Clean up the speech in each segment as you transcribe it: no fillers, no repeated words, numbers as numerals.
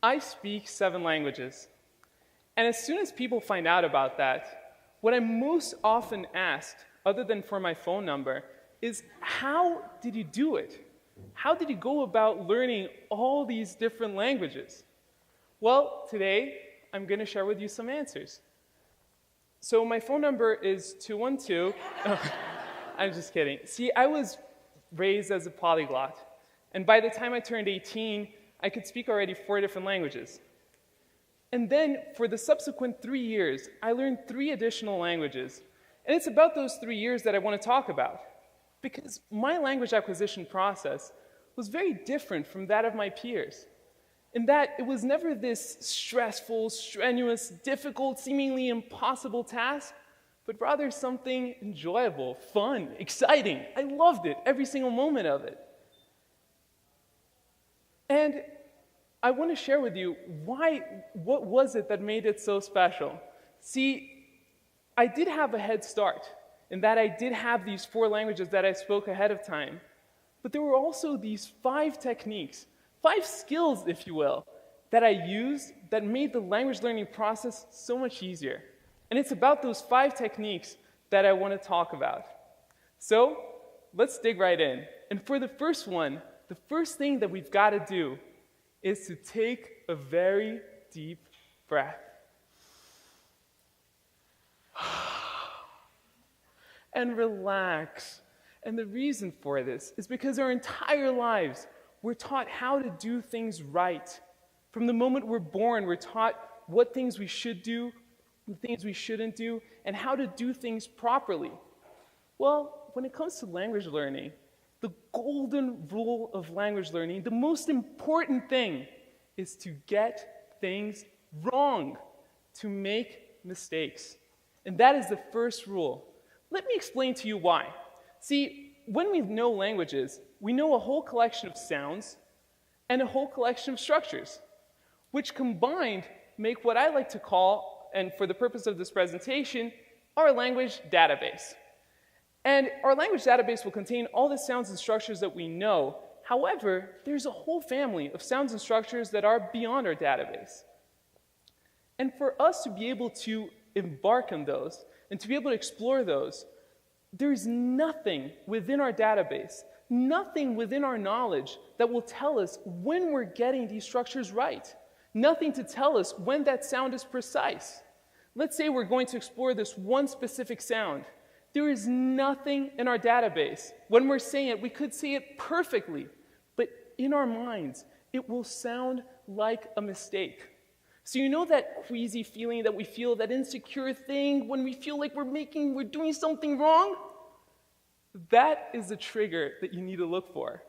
I speak 7 languages. And as soon as people find out about that, what I'm most often asked, other than for my phone number, is how did you do it? How did you go about learning all these different languages? Well, today, I'm going to share with you some answers. So my phone number is 212. I'm just kidding. See, I was raised as a polyglot. And by the time I turned 18, I could speak already 4 different languages. And then, for the subsequent 3 years, I learned 3 additional languages. And it's about those 3 years that I want to talk about. Because my language acquisition process was very different from that of my peers. In that it was never this stressful, strenuous, difficult, seemingly impossible task, but rather something enjoyable, fun, exciting. I loved it, every single moment of it. And I want to share with you what was it that made it so special? See, I did have a head start in that I did have these 4 languages that I spoke ahead of time, but there were also these 5 techniques, 5 skills, if you will, that I used that made the language learning process so much easier. And it's about those 5 techniques that I want to talk about. So, let's dig right in. And for the first one, the first thing that we've got to do is to take a very deep breath. And relax. And the reason for this is because our entire lives, we're taught how to do things right. From the moment we're born, we're taught what things we should do, what things we shouldn't do, and how to do things properly. Well, when it comes to language learning, the golden rule of language learning, the most important thing is to get things wrong, to make mistakes. And that is the first rule. Let me explain to you why. See, when we know languages, we know a whole collection of sounds and a whole collection of structures, which combined make what I like to call, and for the purpose of this presentation, our language database. And our language database will contain all the sounds and structures that we know. However, there's a whole family of sounds and structures that are beyond our database. And for us to be able to embark on those and to be able to explore those, there's nothing within our database, nothing within our knowledge that will tell us when we're getting these structures right. Nothing to tell us when that sound is precise. Let's say we're going to explore this one specific sound. There is nothing in our database. When we're saying it, we could say it perfectly, but in our minds, it will sound like a mistake. So you know that queasy feeling that we feel, that insecure thing when we feel like we're doing something wrong? That is the trigger that you need to look for,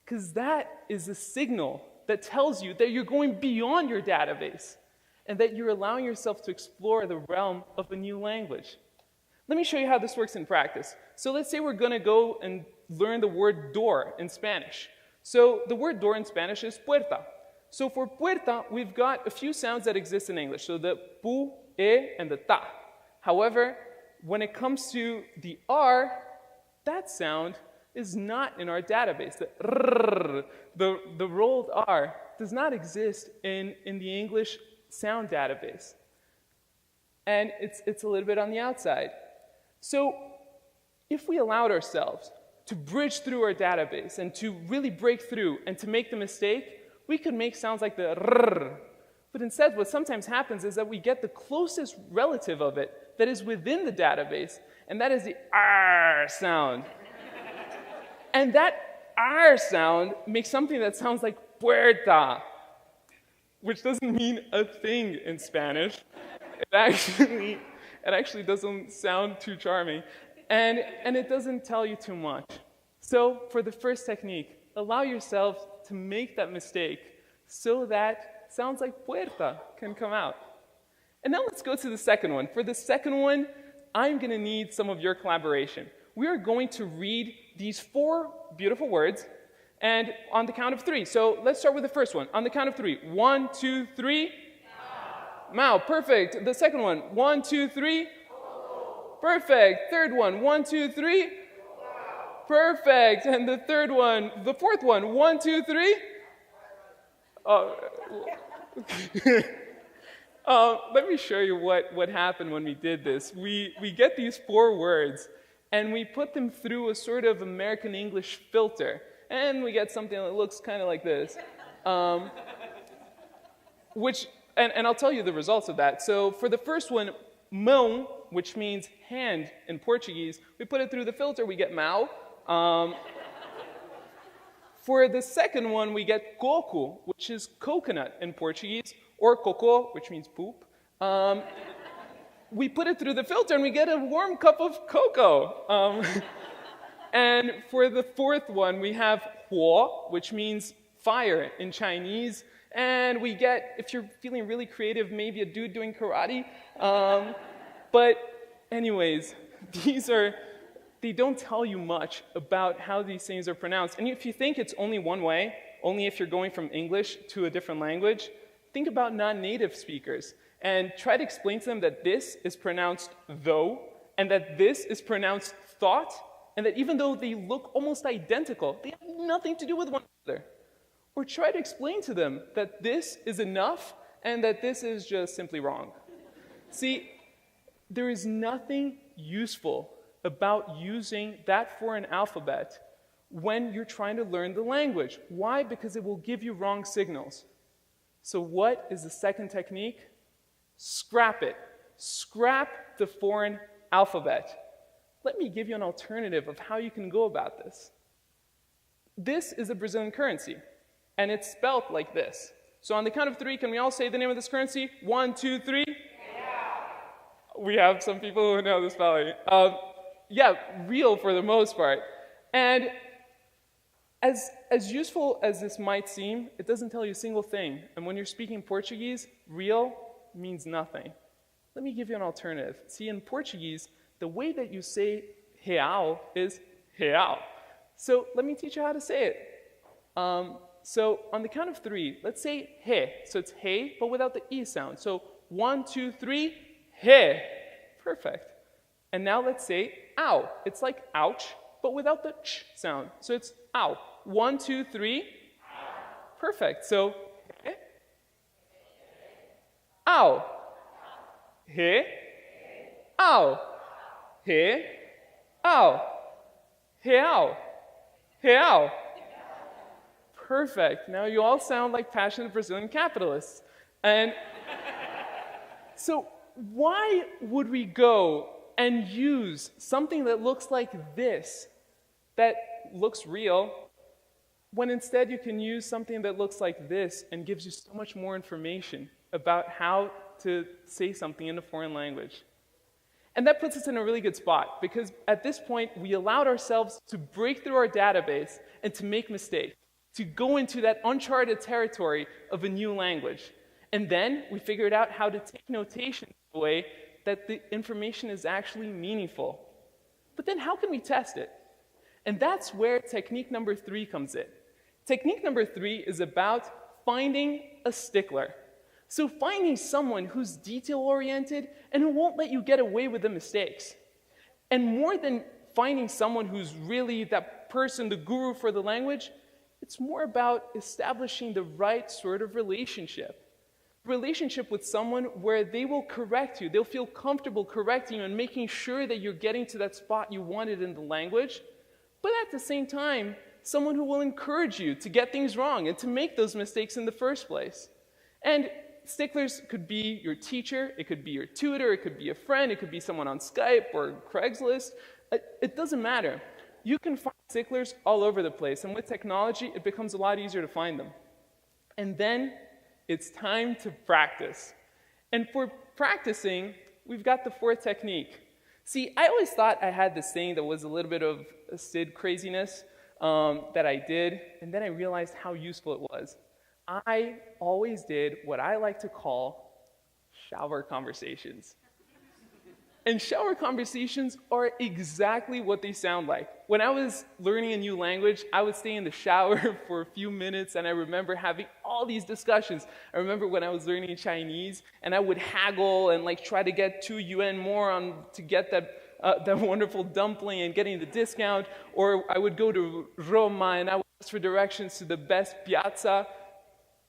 because that is a signal that tells you that you're going beyond your database and that you're allowing yourself to explore the realm of a new language. Let me show you how this works in practice. So let's say we're going to go and learn the word door in Spanish. So the word door in Spanish is puerta. So for puerta, we've got a few sounds that exist in English. So the pu, e, and the ta. However, when it comes to the r, that sound is not in our database. The rrr, the rolled r, does not exist in the English sound database. And it's a little bit on the outside. So if we allowed ourselves to bridge through our database and to really break through and to make the mistake, we could make sounds like the rrr. But instead, what sometimes happens is that we get the closest relative of it that is within the database, and that is the r sound. And that r sound makes something that sounds like puerta, which doesn't mean a thing in Spanish. It actually doesn't sound too charming, and it doesn't tell you too much. So for the first technique, allow yourself to make that mistake so that sounds like puerta can come out. And now let's go to the second one. For the second one, I'm going to need some of your collaboration. We are going to read these 4 beautiful words, and on the count of 3. So let's start with the first one. On the count of 3. 1, 2, 3. Mao, perfect. The second one. 1, 2, 3. Perfect. Third one. 1, 2, 3. Perfect. And the third one, the fourth one. 1, 2, 3. Let me show you what happened when we did this. We get these 4 words, and we put them through a sort of American English filter, and we get something that looks kind of like this. And I'll tell you the results of that. So for the first one, mão, which means hand in Portuguese, we put it through the filter, we get mau. For the second one, we get coco, which is coconut in Portuguese, or coco, which means poop. We put it through the filter and we get a warm cup of cocoa. And for the fourth one, we have huo, which means fire in Chinese. And we get, if you're feeling really creative, maybe a dude doing karate. But anyways, they don't tell you much about how these things are pronounced. And if you think it's only one way, only if you're going from English to a different language, think about non-native speakers and try to explain to them that this is pronounced though, and that this is pronounced thought, and that even though they look almost identical, they have nothing to do with one another. Or try to explain to them that this is enough and that this is just simply wrong. See, there is nothing useful about using that foreign alphabet when you're trying to learn the language. Why? Because it will give you wrong signals. So what is the second technique? Scrap it. Scrap the foreign alphabet. Let me give you an alternative of how you can go about this. This is a Brazilian currency, and it's spelled like this. So on the count of 3, can we all say the name of this currency? 1, 2, 3. We have some people who know the spelling. Yeah, real for the most part. And as useful as this might seem, it doesn't tell you a single thing. And when you're speaking Portuguese, real means nothing. Let me give you an alternative. See, in Portuguese, the way that you say real is real. So let me teach you how to say it. So on the count of 3, let's say he. So it's he, but without the e sound. So 1, 2, 3, he. Perfect. And now let's say ow. It's like ouch, but without the ch sound. So it's ow. 1, 2, 3. Perfect. So he. Ow. He. Ow. He. Ow. Real. Real. Perfect. Now you all sound like passionate Brazilian capitalists. And so why would we go and use something that looks like this, that looks real, when instead you can use something that looks like this and gives you so much more information about how to say something in a foreign language? And that puts us in a really good spot, because at this point, we allowed ourselves to break through our database and to make mistakes, to go into that uncharted territory of a new language. And then we figured out how to take notation in a way that the information is actually meaningful. But then how can we test it? And that's where technique number 3 comes in. Technique number 3 is about finding a stickler. So finding someone who's detail-oriented and who won't let you get away with the mistakes. And more than finding someone who's really that person, the guru for the language, it's more about establishing the right sort of relationship. Relationship with someone where they will correct you. They'll feel comfortable correcting you and making sure that you're getting to that spot you wanted in the language. But at the same time, someone who will encourage you to get things wrong and to make those mistakes in the first place. And sticklers could be your teacher, it could be your tutor, it could be a friend, it could be someone on Skype or Craigslist. It doesn't matter. You can find sticklers all over the place, and with technology, it becomes a lot easier to find them. And then it's time to practice. And for practicing, we've got the 4th technique. See, I always thought I had this thing that was a little bit of a Sid craziness that I did, and then I realized how useful it was. I always did what I like to call shower conversations. And shower conversations are exactly what they sound like. When I was learning a new language, I would stay in the shower for a few minutes, and I remember having all these discussions. I remember when I was learning Chinese, and I would haggle and try to get 2 yuan more to get that wonderful dumpling and getting the discount. Or I would go to Roma, and I would ask for directions to the best piazza.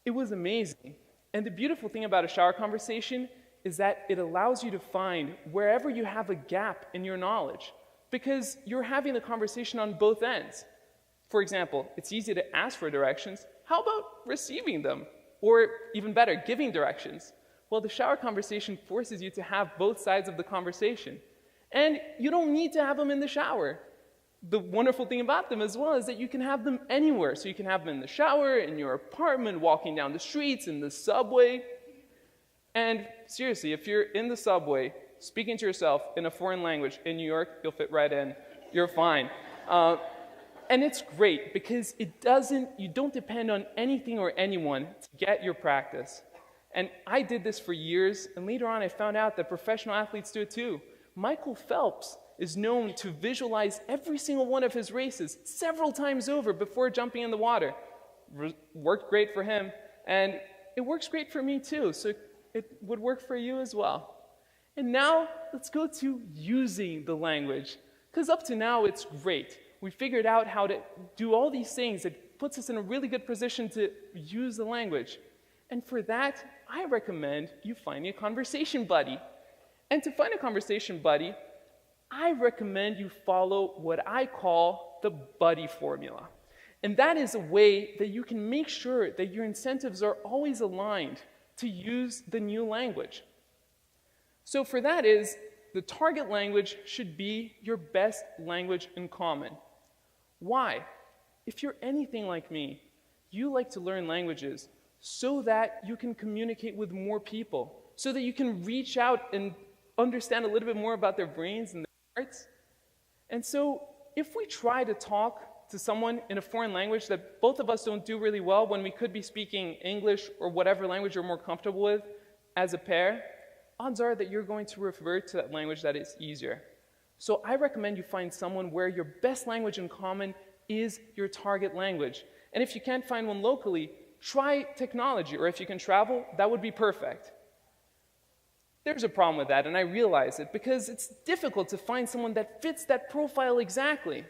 It was amazing. And the beautiful thing about a shower conversation is that it allows you to find wherever you have a gap in your knowledge, because you're having the conversation on both ends. For example, it's easy to ask for directions. How about receiving them? Or even better, giving directions? Well, the shower conversation forces you to have both sides of the conversation. And you don't need to have them in the shower. The wonderful thing about them as well is that you can have them anywhere. So you can have them in the shower, in your apartment, walking down the streets, in the subway. And seriously, if you're in the subway, speaking to yourself in a foreign language in New York, you'll fit right in. You're fine. And it's great because you don't depend on anything or anyone to get your practice. And I did this for years, and later on I found out that professional athletes do it too. Michael Phelps is known to visualize every single one of his races several times over before jumping in the water. Worked great for him, and it works great for me too, so it would work for you as well. And now, let's go to using the language, because up to now it's great. We figured out how to do all these things that puts us in a really good position to use the language. And for that, I recommend you finding a conversation buddy. And to find a conversation buddy, I recommend you follow what I call the buddy formula. And that is a way that you can make sure that your incentives are always aligned to use the new language. So for that is, the target language should be your best language in common. Why? If you're anything like me, you like to learn languages so that you can communicate with more people, so that you can reach out and understand a little bit more about their brains and their hearts. And so if we try to talk to someone in a foreign language that both of us don't do really well when we could be speaking English or whatever language you're more comfortable with as a pair, odds are that you're going to revert to that language that is easier. So I recommend you find someone where your best language in common is your target language. And if you can't find one locally, try technology, or if you can travel, that would be perfect. There's a problem with that, and I realize it, because it's difficult to find someone that fits that profile exactly.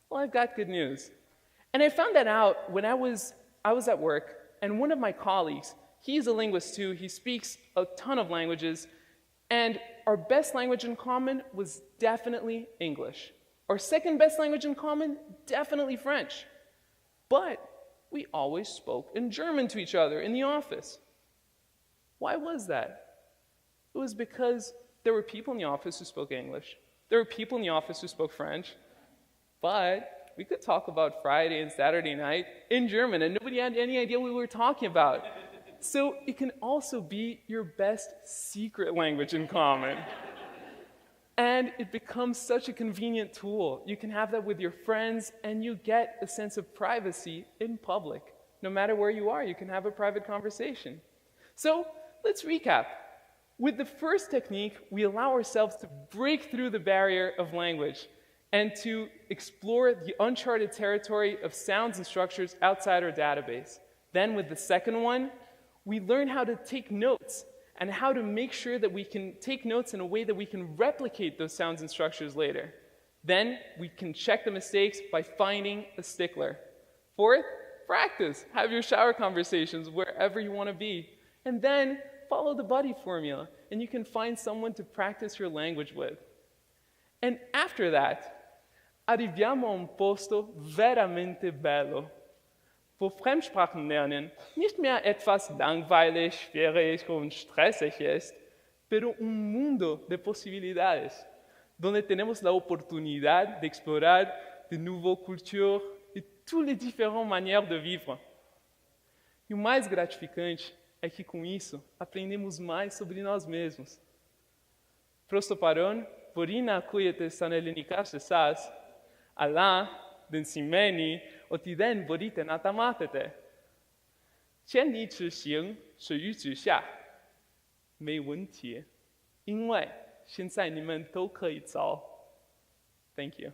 Well, I've got good news. And I found that out when I was at work, and one of my colleagues, he's a linguist too, he speaks a ton of languages, and our best language in common was definitely English. Our second best language in common, definitely French. But we always spoke in German to each other in the office. Why was that? It was because there were people in the office who spoke English. There were people in the office who spoke French. But we could talk about Friday and Saturday night in German, and nobody had any idea what we were talking about. So it can also be your best secret language in common. And it becomes such a convenient tool. You can have that with your friends, and you get a sense of privacy in public. No matter where you are, you can have a private conversation. So let's recap. With the first technique, we allow ourselves to break through the barrier of language and to explore the uncharted territory of sounds and structures outside our database. Then with the second one, we learn how to take notes and how to make sure that we can take notes in a way that we can replicate those sounds and structures later. Then we can check the mistakes by finding a stickler. Fourth, practice. Have your shower conversations wherever you want to be. And then follow the buddy formula, and you can find someone to practice your language with. And after that, arriviamo a un posto veramente bello, wo Fremdsprachen lernen nicht mehr etwas langweilig, schwierig und stressig ist, pero un mundo de posibilidades, donde tenemos la oportunidad de explorar de nouvelles cultures e toutes les différentes manières de vivre. E o mais gratificante é que com isso aprendemos mais sobre nós mesmos. Prosto paron, vorina kujete sanelinikashe sas, ala, den simeni, otiden vorite natamatete. 千里之行，始于足下。没问题，因为现在你们都可以走。Thank you.